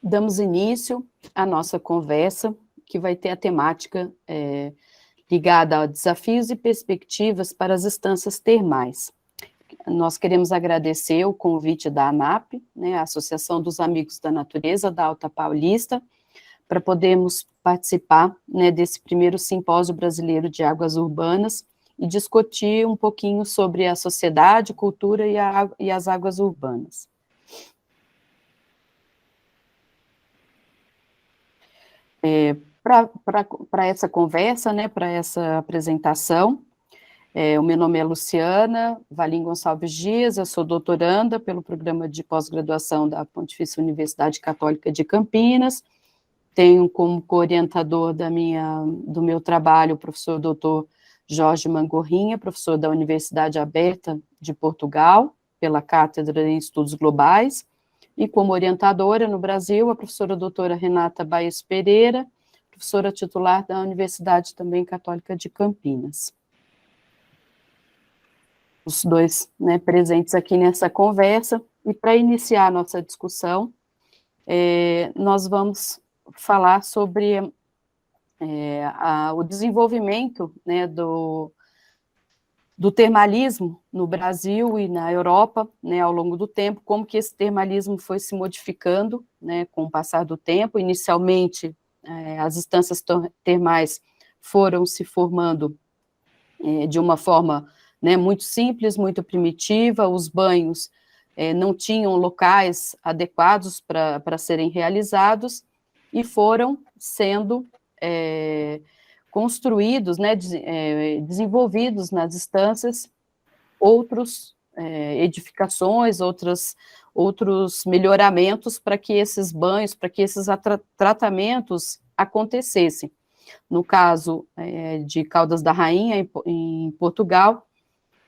damos início à nossa conversa, que vai ter a temática ligada a desafios e perspectivas para as estâncias termais. Nós queremos agradecer o convite da ANAP, né, a Associação dos Amigos da Natureza da Alta Paulista, para podermos participar, né, desse primeiro simpósio brasileiro de águas urbanas e discutir um pouquinho sobre a sociedade, cultura e as águas urbanas. Para essa conversa, né, para essa apresentação, o meu nome é Luciana Valim Gonçalves Dias, eu sou doutoranda pelo programa de pós-graduação da Pontifícia Universidade Católica de Campinas, tenho como co-orientador do meu trabalho o professor doutor Jorge Mangorrinha, professor da Universidade Aberta de Portugal, pela Cátedra em Estudos Globais, e como orientadora no Brasil, a professora doutora Renata Baez Pereira, professora titular da Universidade também Católica de Campinas. Os dois, né, presentes aqui nessa conversa, e para iniciar a nossa discussão, nós vamos falar sobre o desenvolvimento, né, do termalismo no Brasil e na Europa, né, ao longo do tempo, como que esse termalismo foi se modificando, né, com o passar do tempo. Inicialmente, as estâncias termais foram se formando de uma forma, né, muito simples, muito primitiva, os banhos não tinham locais adequados para serem realizados, e foram sendo construídos, né, desenvolvidos nas estâncias outros edificações, outros melhoramentos para que esses banhos, para que esses tratamentos acontecessem. No caso de Caldas da Rainha, em Portugal,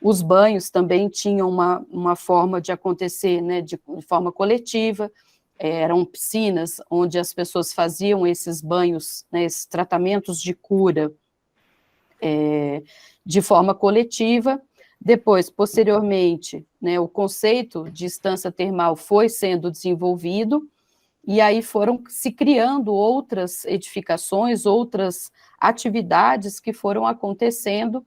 os banhos também tinham uma forma de acontecer, né, de forma coletiva, eram piscinas onde as pessoas faziam esses banhos, né, esses tratamentos de cura de forma coletiva. Depois, posteriormente, né, o conceito de estância termal foi sendo desenvolvido, e aí foram se criando outras edificações, outras atividades que foram acontecendo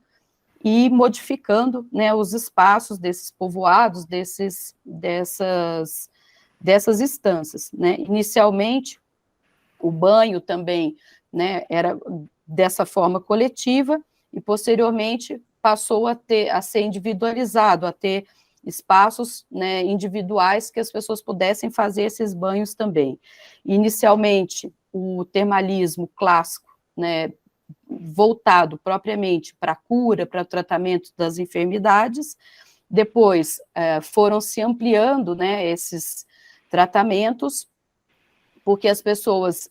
e modificando, né, os espaços desses povoados, dessas estâncias, né. Inicialmente, o banho também, né, era dessa forma coletiva, e posteriormente passou a ser individualizado, a ter espaços, né, individuais que as pessoas pudessem fazer esses banhos também. Inicialmente, o termalismo clássico, né, voltado propriamente para a cura, para o tratamento das enfermidades. Depois foram se ampliando, né, esses tratamentos, porque as pessoas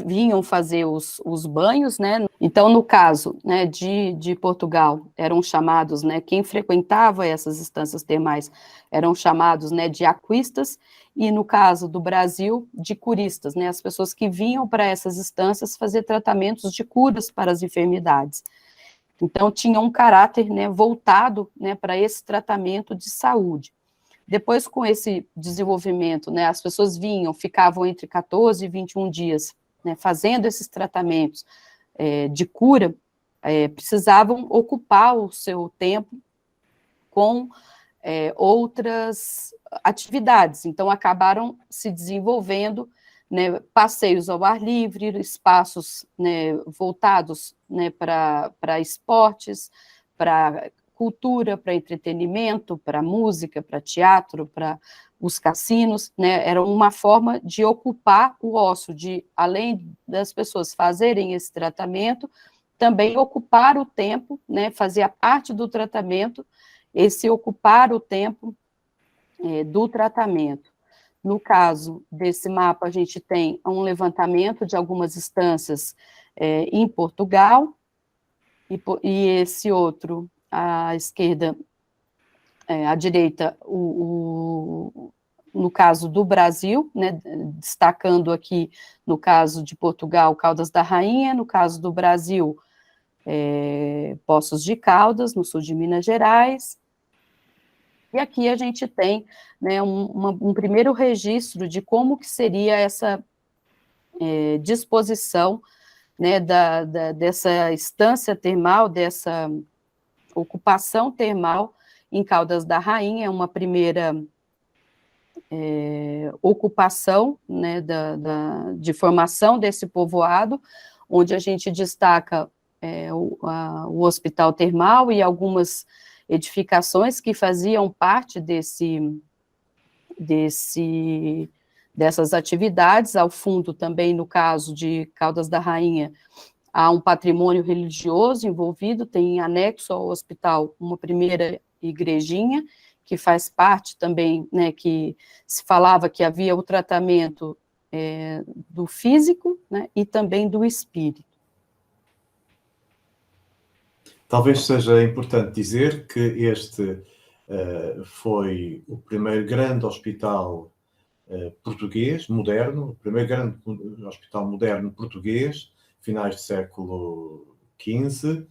vinham fazer os banhos, né? Então, no caso, né, de Portugal, eram chamados, né, quem frequentava essas estâncias termais eram chamados, né, de aquistas, e no caso do Brasil, de curistas, né, as pessoas que vinham para essas estâncias fazer tratamentos de curas para as enfermidades. Então, tinha um caráter, né, voltado, né, para esse tratamento de saúde. Depois, com esse desenvolvimento, né, as pessoas vinham, ficavam entre 14 e 21 dias, né, fazendo esses tratamentos de cura, precisavam ocupar o seu tempo com outras atividades. Então, acabaram se desenvolvendo, né, passeios ao ar livre, espaços, né, voltados, né, para esportes, para cultura, para entretenimento, para música, para teatro, para os cassinos, né, era uma forma de ocupar o ócio, de, além das pessoas fazerem esse tratamento, também ocupar o tempo, né, fazia parte do tratamento, esse ocupar o tempo do tratamento. No caso desse mapa, a gente tem um levantamento de algumas estâncias em Portugal, e esse outro, à esquerda, à direita, no caso do Brasil, né, destacando aqui, no caso de Portugal, Caldas da Rainha, no caso do Brasil, Poços de Caldas, no sul de Minas Gerais, E aqui a gente tem, né, um primeiro registro de como que seria essa disposição, né, dessa estância termal, dessa ocupação termal em Caldas da Rainha, uma primeira ocupação, né, de formação desse povoado, onde a gente destaca o hospital termal e algumas edificações que faziam parte dessas atividades. Ao fundo também, no caso de Caldas da Rainha, há um patrimônio religioso envolvido, tem em anexo ao hospital uma primeira igrejinha, que faz parte também, né, que se falava que havia o tratamento do físico, né, e também do espírito. Talvez seja importante dizer que este foi o primeiro grande hospital português, moderno, o primeiro grande hospital moderno português, finais do século XV,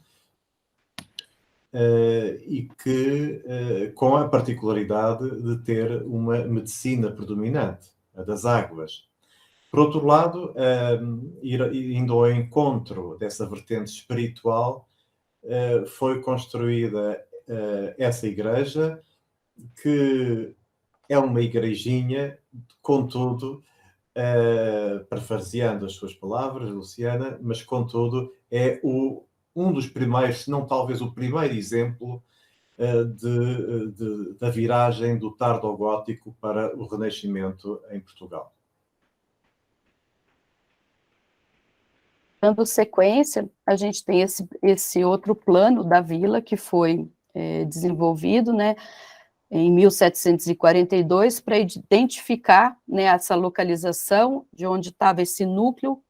e que com a particularidade de ter uma medicina predominante, a das águas. Por outro lado, indo ao encontro dessa vertente espiritual, foi construída essa igreja, que é uma igrejinha, contudo, parafraseando as suas palavras, Luciana, mas contudo é um dos primeiros, se não talvez o primeiro exemplo da viragem do tardogótico para o Renascimento em Portugal. Dando sequência, a gente tem esse outro plano da vila que foi desenvolvido, né, em 1742, para identificar, né, essa localização de onde estava esse núcleo,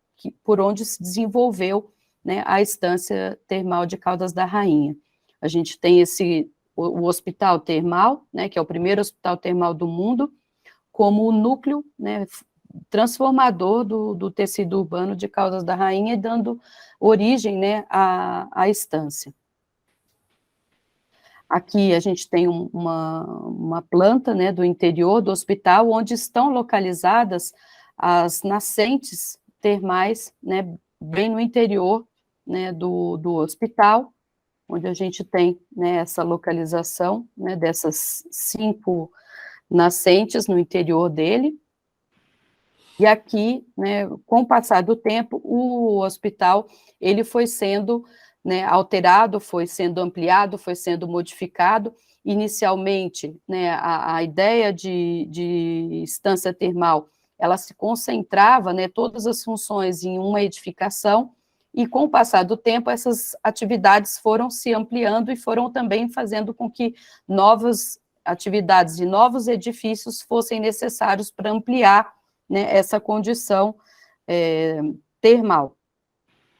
por onde se desenvolveu, né, a estância termal de Caldas da Rainha. A gente tem o hospital termal, né, que é o primeiro hospital termal do mundo, como o núcleo, né, transformador do tecido urbano de Caldas da Rainha, dando origem, né, à estância. Aqui a gente tem uma planta, né, do interior do hospital, onde estão localizadas as nascentes termais, né, bem no interior, né, do hospital, onde a gente tem, né, essa localização, né, dessas 5 nascentes no interior dele. E aqui, né, com o passar do tempo, o hospital ele foi sendo, né, alterado, foi sendo ampliado, foi sendo modificado. Inicialmente, né, a ideia de estância termal, ela se concentrava, né, todas as funções em uma edificação, e com o passar do tempo, essas atividades foram se ampliando e foram também fazendo com que novas atividades e novos edifícios fossem necessários para ampliar, né, essa condição termal.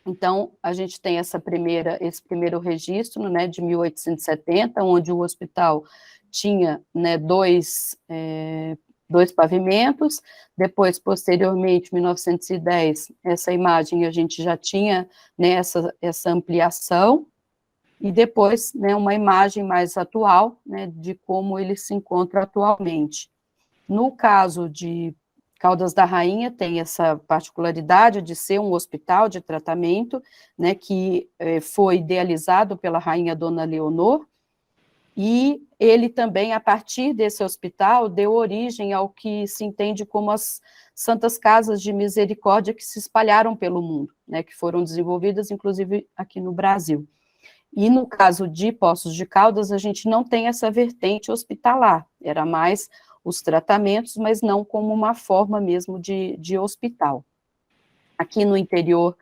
Então, a gente tem esse primeiro registro, né, de 1870, onde o hospital tinha, né, dois pavimentos. Depois, posteriormente, em 1910, essa imagem a gente já tinha, né, essa ampliação, e depois, né, uma imagem mais atual, né, de como ele se encontra atualmente. No caso de Caldas da Rainha, tem essa particularidade de ser um hospital de tratamento, né, que foi idealizado pela rainha Dona Leonor, e ele também, a partir desse hospital, deu origem ao que se entende como as Santas Casas de Misericórdia, que se espalharam pelo mundo, né, que foram desenvolvidas, inclusive, aqui no Brasil. E no caso de Poços de Caldas, a gente não tem essa vertente hospitalar, era mais os tratamentos, mas não como uma forma mesmo de hospital. Aqui no interior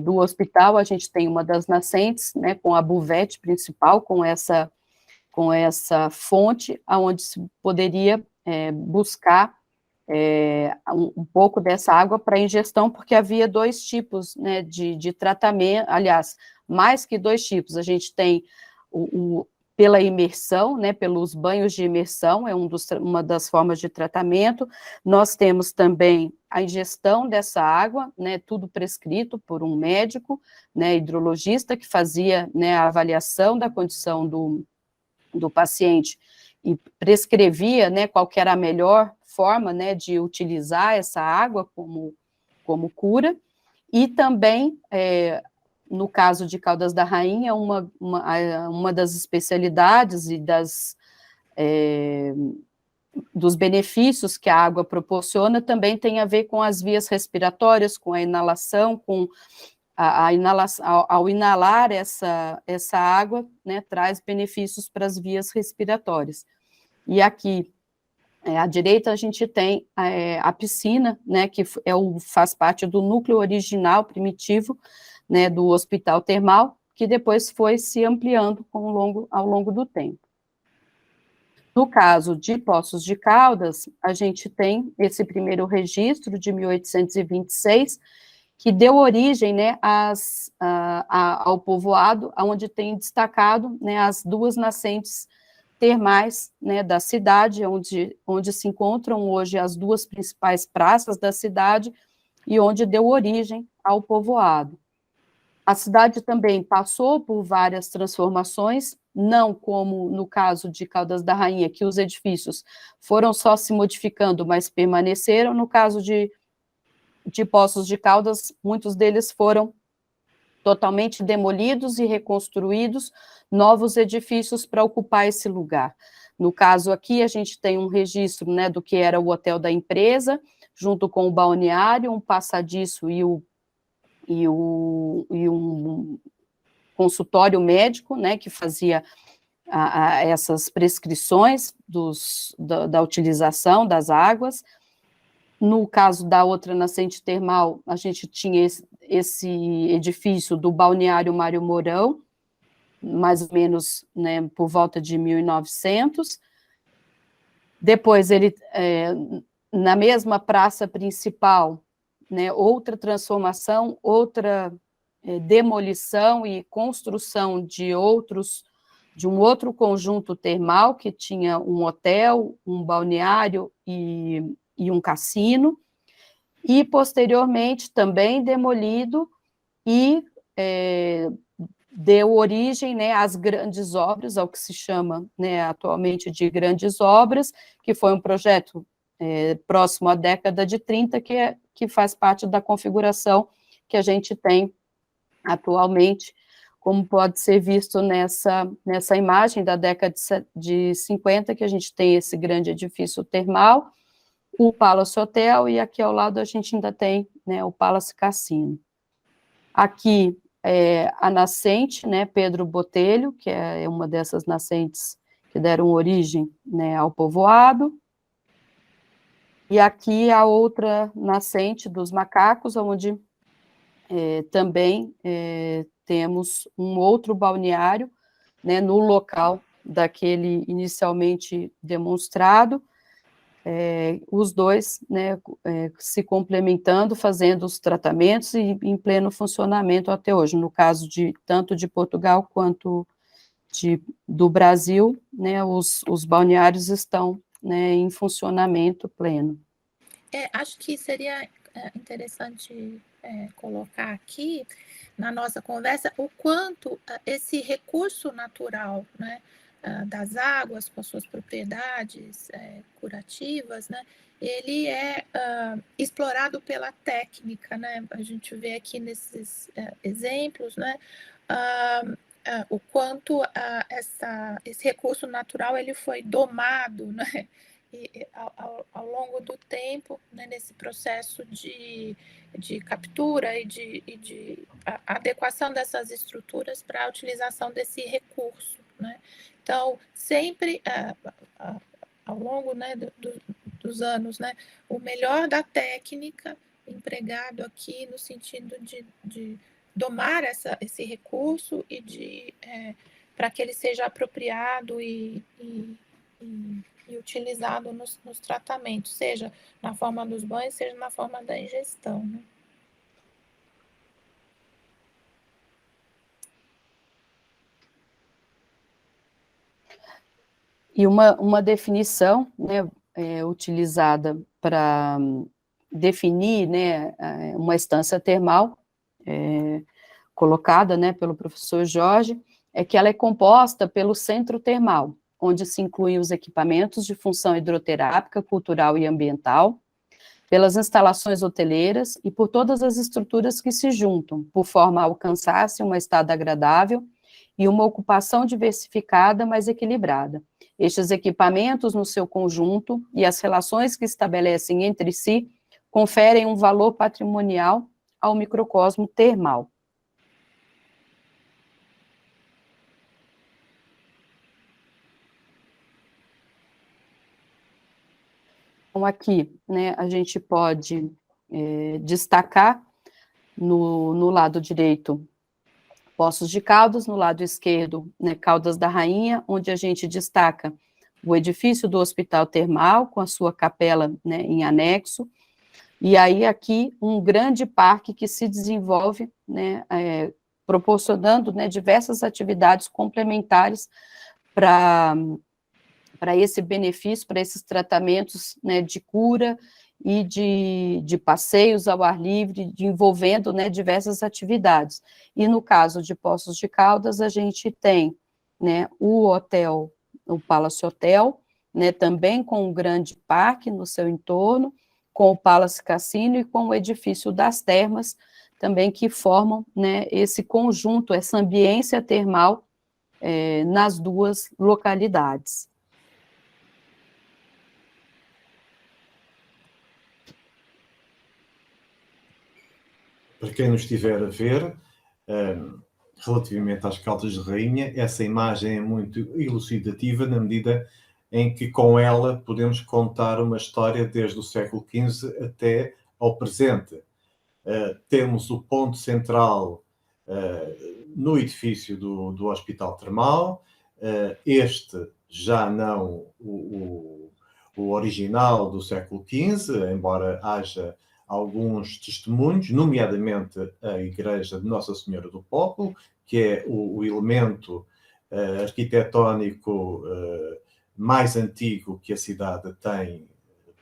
do hospital, a gente tem uma das nascentes, né, com a buvete principal, com essa fonte, onde se poderia buscar um pouco dessa água para ingestão, porque havia 2 tipos, né, de tratamento, aliás, mais que 2 tipos, a gente tem pela imersão, né, pelos banhos de imersão, é uma das formas de tratamento. Nós temos também a ingestão dessa água, né, tudo prescrito por um médico, né, hidrologista, que fazia, né, a avaliação da condição do paciente, e prescrevia, né, qual que era a melhor forma, né, de utilizar essa água como cura, e também, no caso de Caldas da Rainha, uma das especialidades e dos benefícios que a água proporciona também tem a ver com as vias respiratórias, com a inalação, ao inalar essa água, né, traz benefícios para as vias respiratórias. E aqui, à direita, a gente tem a piscina, né, que faz parte do núcleo original, primitivo, né, do hospital termal, que depois foi se ampliando ao longo do tempo. No caso de Poços de Caldas, a gente tem esse primeiro registro de 1826, que deu origem, né, ao povoado, onde tem destacado, né, as duas nascentes termais, né, da cidade, onde se encontram hoje as duas principais praças da cidade e onde deu origem ao povoado. A cidade também passou por várias transformações, não como no caso de Caldas da Rainha, que os edifícios foram só se modificando, mas permaneceram. No caso de Poços de Caldas, muitos deles foram totalmente demolidos e reconstruídos, novos edifícios para ocupar esse lugar. No caso aqui, a gente tem um registro, né, do que era o hotel da empresa, junto com o balneário, um passadiço e um consultório médico, né, que fazia essas prescrições da utilização das águas. No caso da outra nascente termal, a gente tinha esse edifício do balneário Mário Mourão, mais ou menos, né, por volta de 1900. Depois, na mesma praça principal, né, outra transformação, outra demolição e construção de um outro conjunto termal, que tinha um hotel, um balneário e um cassino, e posteriormente também demolido e deu origem, né, às grandes obras, ao que se chama, né, atualmente de grandes obras, que foi um projeto próximo à década de 30, que faz parte da configuração que a gente tem atualmente, como pode ser visto nessa imagem da década de 50, que a gente tem esse grande edifício termal, o Palace Hotel, e aqui ao lado a gente ainda tem, né, o Palace Cassino. Aqui a nascente, né, Pedro Botelho, que é uma dessas nascentes que deram origem, né, ao povoado. E aqui a outra nascente dos macacos, onde também temos um outro balneário, né, no local daquele inicialmente demonstrado, os dois, né, se complementando, fazendo os tratamentos e em pleno funcionamento até hoje. No caso tanto de Portugal quanto do Brasil, né, os balneários estão, né, em funcionamento pleno. Acho que seria interessante colocar aqui na nossa conversa o quanto esse recurso natural, né, das águas, com suas propriedades curativas, né, ele é explorado pela técnica, né? A gente vê aqui nesses exemplos, né, o quanto esse recurso natural ele foi domado, né, ao longo do tempo, né, nesse processo de captura e de adequação dessas estruturas para a utilização desse recurso, né? Então, sempre ao longo, né, dos anos, né, o melhor da técnica empregado aqui no sentido de domar esse recurso e para que ele seja apropriado e utilizado nos tratamentos, seja na forma dos banhos, seja na forma da ingestão, né? E uma definição, né, utilizada para definir, né, uma estância termal, colocada, né, pelo professor Jorge, é que ela é composta pelo centro termal, onde se incluem os equipamentos de função hidroterápica, cultural e ambiental, pelas instalações hoteleiras e por todas as estruturas que se juntam, por forma a alcançar-se uma estada agradável e uma ocupação diversificada, mas equilibrada. Estes equipamentos, no seu conjunto, e as relações que estabelecem entre si, conferem um valor patrimonial ao microcosmo termal. Então, aqui, né, a gente pode destacar no lado direito Poços de Caldas, no lado esquerdo, né, Caldas da Rainha, onde a gente destaca o edifício do Hospital Termal, com a sua capela, né, em anexo, e aí aqui um grande parque que se desenvolve, né, proporcionando, né, diversas atividades complementares para esse benefício, para esses tratamentos, né, de cura e de passeios ao ar livre, envolvendo, né, diversas atividades. E no caso de Poços de Caldas, a gente tem, né, o hotel, o Palace Hotel, né, também com um grande parque no seu entorno, com o Palace Cassino e com o edifício das termas, também que formam, né, esse conjunto, essa ambiência termal nas duas localidades. Para quem nos estiver a ver, relativamente às Caldas de Rainha, essa imagem é muito elucidativa na medida em que com ela podemos contar uma história desde o século XV até ao presente. Temos o ponto central no edifício do Hospital Termal, este já não o original do século XV, embora haja alguns testemunhos, nomeadamente a Igreja de Nossa Senhora do Popolo, que é o elemento arquitetónico mais antigo que a cidade tem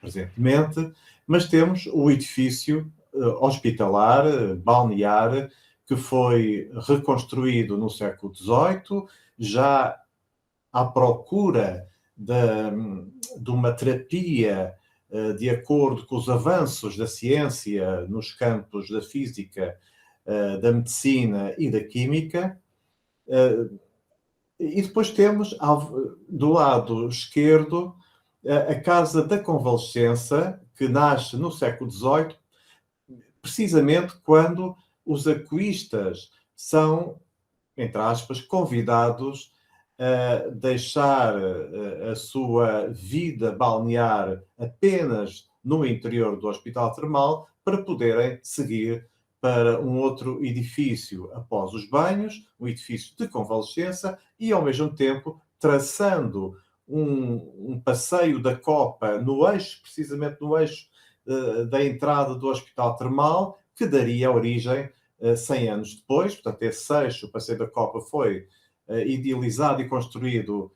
presentemente, mas temos o edifício hospitalar, balnear, que foi reconstruído no século XVIII, já à procura de uma terapia de acordo com os avanços da ciência nos campos da física, da medicina e da química. E depois temos, do lado esquerdo, a Casa da Convalescença, que nasce no século XVIII, precisamente quando os aquistas são, entre aspas, convidados a deixar a sua vida balnear apenas no interior do Hospital Termal para poderem seguir para um outro edifício após os banhos, um edifício de convalescença, e ao mesmo tempo traçando um passeio da copa no eixo, precisamente no eixo da entrada do Hospital Termal, que daria origem 100 anos depois. Portanto, esse eixo, o passeio da copa, foi idealizado e construído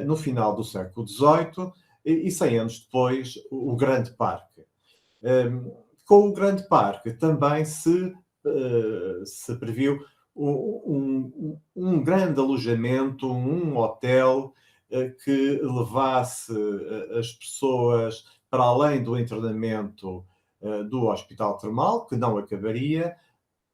no final do século XVIII, e 100 anos depois o Grande Parque. Com o Grande Parque também se previu um grande alojamento, um hotel que levasse as pessoas para além do internamento do Hospital Termal, que não acabaria,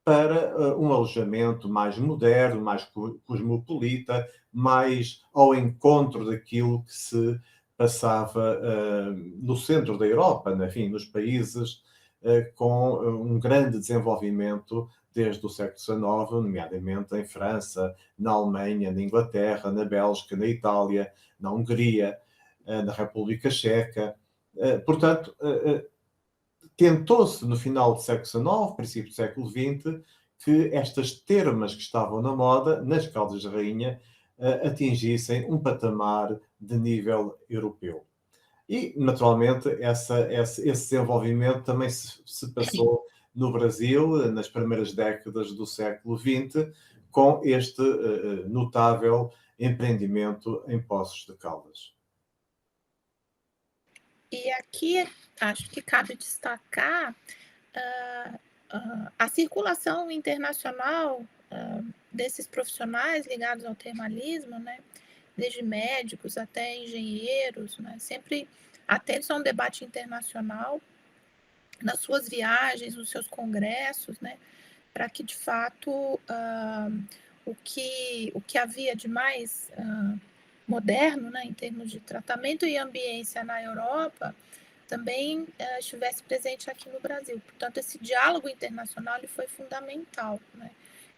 para um alojamento mais moderno, mais cosmopolita, mais ao encontro daquilo que se passava no centro da Europa, enfim, nos países com um grande desenvolvimento desde o século XIX, nomeadamente em França, na Alemanha, na Inglaterra, na Bélgica, na Itália, na Hungria, na República Checa. Portanto, tentou-se no final do século XIX, princípio do século XX, que estas termas que estavam na moda, nas Caldas de Rainha, atingissem um patamar de nível europeu. E, naturalmente, esse desenvolvimento também se passou no Brasil, nas primeiras décadas do século XX, com este notável empreendimento em Poços de Caldas. E aqui acho que cabe destacar a circulação internacional desses profissionais ligados ao termalismo, né, desde médicos até engenheiros, né, sempre atentos a um debate internacional, nas suas viagens, nos seus congressos, né, para que, de fato, o que havia de mais moderno, né, em termos de tratamento e ambiência na Europa, também estivesse presente aqui no Brasil. Portanto, esse diálogo internacional ele foi fundamental, né?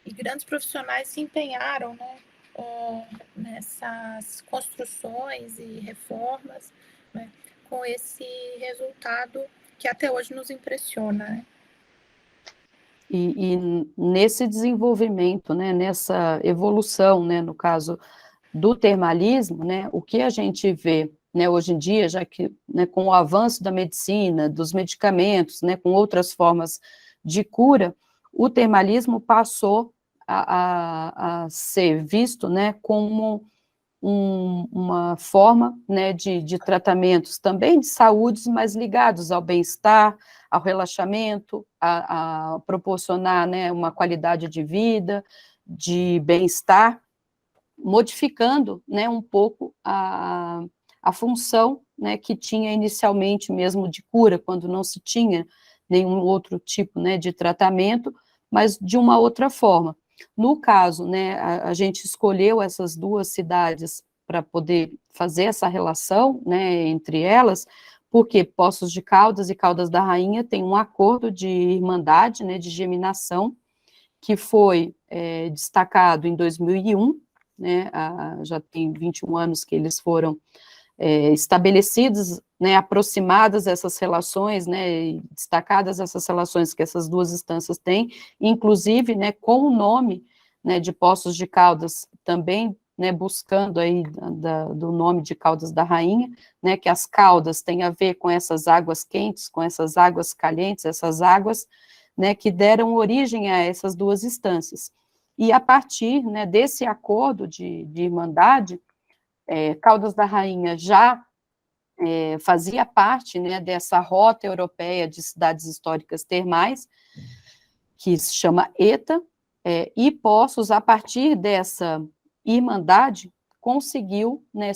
E grandes profissionais se empenharam, né, nessas construções e reformas, né, com esse resultado que até hoje nos impressiona, né? E nesse desenvolvimento, né, nessa evolução, né, no caso do termalismo, né, o que a gente vê, né, hoje em dia, já que, né, com o avanço da medicina, dos medicamentos, né, com outras formas de cura, o termalismo passou a ser visto, né, como uma forma, né, de tratamentos também de saúde, mas ligados ao bem-estar, ao relaxamento, a proporcionar, né, uma qualidade de vida, de bem-estar, modificando, né, um pouco a função, né, que tinha inicialmente mesmo de cura, quando não se tinha nenhum outro tipo, né, de tratamento, mas de uma outra forma. No caso, né, a gente escolheu essas duas cidades para poder fazer essa relação, né, entre elas, porque Poços de Caldas e Caldas da Rainha têm um acordo de irmandade, né, de geminação, que foi destacado em 2001, né, já tem 21 anos que eles foram estabelecidos, né, aproximadas essas relações, né, destacadas essas relações que essas duas instâncias têm, inclusive, né, com o nome, né, de Poços de Caldas, também, né, buscando aí do nome de Caldas da Rainha, né, que as Caldas têm a ver com essas águas quentes, com essas águas calientes, essas águas, né, que deram origem a essas duas instâncias. E a partir, né, desse acordo de irmandade, Caldas da Rainha já fazia parte, né, dessa rota europeia de cidades históricas termais, que se chama ETA, e Poços, a partir dessa irmandade, conseguiu, né,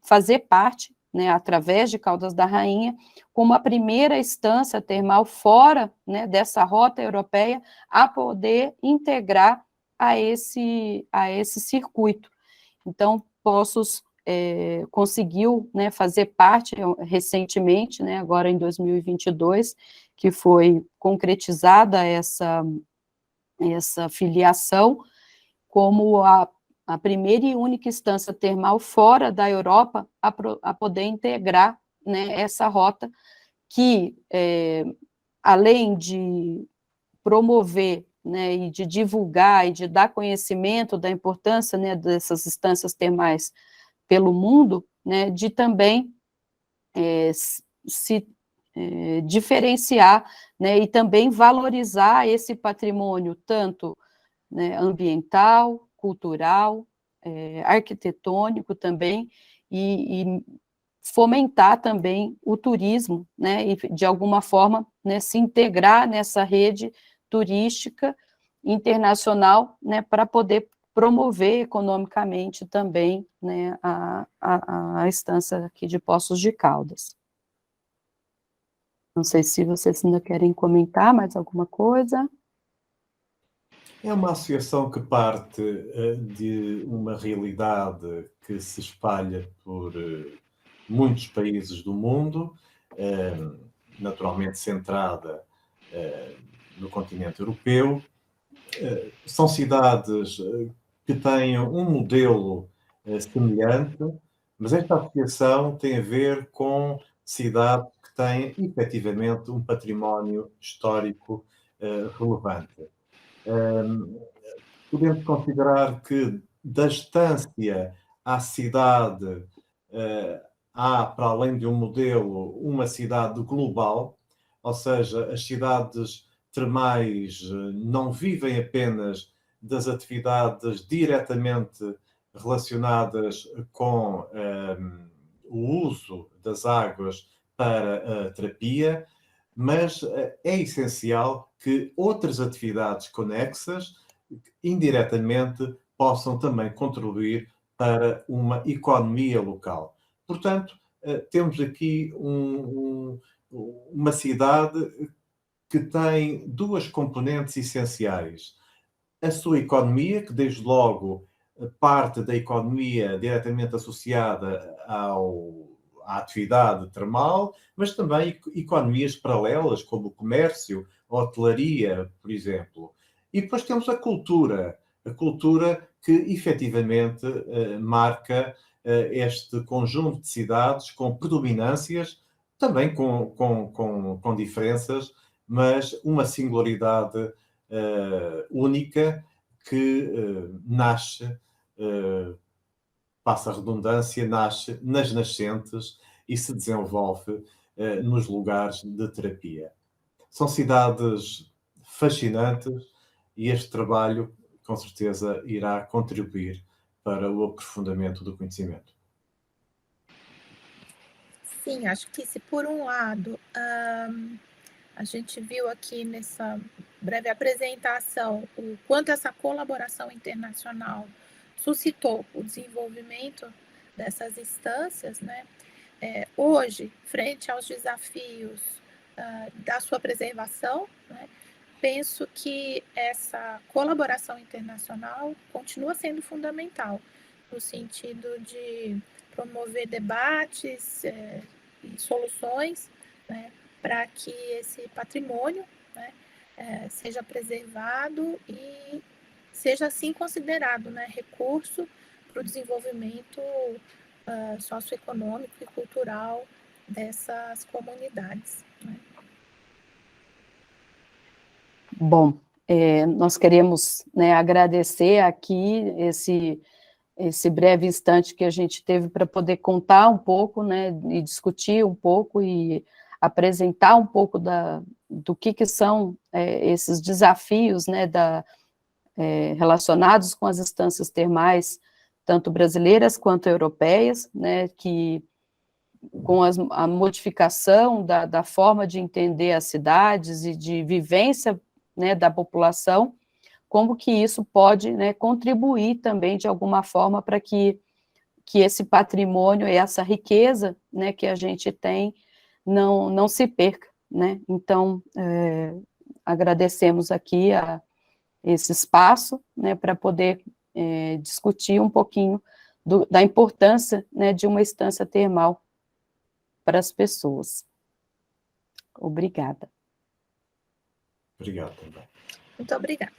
fazer parte, né, através de Caldas da Rainha, como a primeira instância termal fora, né, dessa rota europeia, a poder integrar a esse circuito. Então, Poços conseguiu, né, fazer parte recentemente, né, agora em 2022, que foi concretizada essa filiação como a primeira e única instância termal fora da Europa a poder integrar, né, essa rota que, além de promover, né, e de divulgar e de dar conhecimento da importância, né, dessas instâncias termais pelo mundo, né, de também se diferenciar, né, e também valorizar esse patrimônio, tanto, né, ambiental, cultural, arquitetônico também, e fomentar também o turismo, né, e de alguma forma, né, se integrar nessa rede turística internacional, né, para poder promover economicamente também, né, a estância aqui de Poços de Caldas. Não sei se vocês ainda querem comentar mais alguma coisa. É uma associação que parte de uma realidade que se espalha por muitos países do mundo, naturalmente centrada no continente europeu. São cidades que têm um modelo semelhante, mas esta associação tem a ver com cidades que têm efetivamente um património histórico relevante. Podemos considerar que da estância à cidade há, para além de um modelo, uma cidade global, ou seja, as cidades termais não vivem apenas das atividades diretamente relacionadas com o uso das águas para a terapia, mas é essencial que outras atividades conexas, indiretamente, possam também contribuir para uma economia local. Portanto, temos aqui uma cidade que tem duas componentes essenciais. A sua economia, que desde logo parte da economia diretamente associada à atividade termal, mas também economias paralelas, como o comércio, a hotelaria, por exemplo. E depois temos a cultura que efetivamente marca este conjunto de cidades com predominâncias, também com diferenças, mas uma singularidade única que nasce, passa a redundância, nasce nas nascentes e se desenvolve nos lugares de terapia. São cidades fascinantes e este trabalho, com certeza, irá contribuir para o aprofundamento do conhecimento. Sim, acho que se por um lado a gente viu aqui nessa breve apresentação o quanto essa colaboração internacional suscitou o desenvolvimento dessas instâncias, né? Hoje, frente aos desafios da sua preservação, né, penso que essa colaboração internacional continua sendo fundamental, no sentido de promover debates e soluções, né, para que esse patrimônio, né, seja preservado e seja assim considerado, né, recurso para o desenvolvimento socioeconômico e cultural dessas comunidades, né? Bom, nós queremos, né, agradecer aqui esse breve instante que a gente teve para poder contar um pouco, né, e discutir um pouco e apresentar um pouco do que são esses desafios, né, relacionados com as instâncias termais, tanto brasileiras quanto europeias, né, que com a modificação da forma de entender as cidades e de vivência, né, da população, como que isso pode, né, contribuir também de alguma forma para que esse patrimônio e essa riqueza, né, que a gente tem não se perca, né? Então, agradecemos aqui esse espaço, né, para poder discutir um pouquinho da importância, né, de uma instância termal para as pessoas. Obrigada. Obrigado também. Muito obrigada.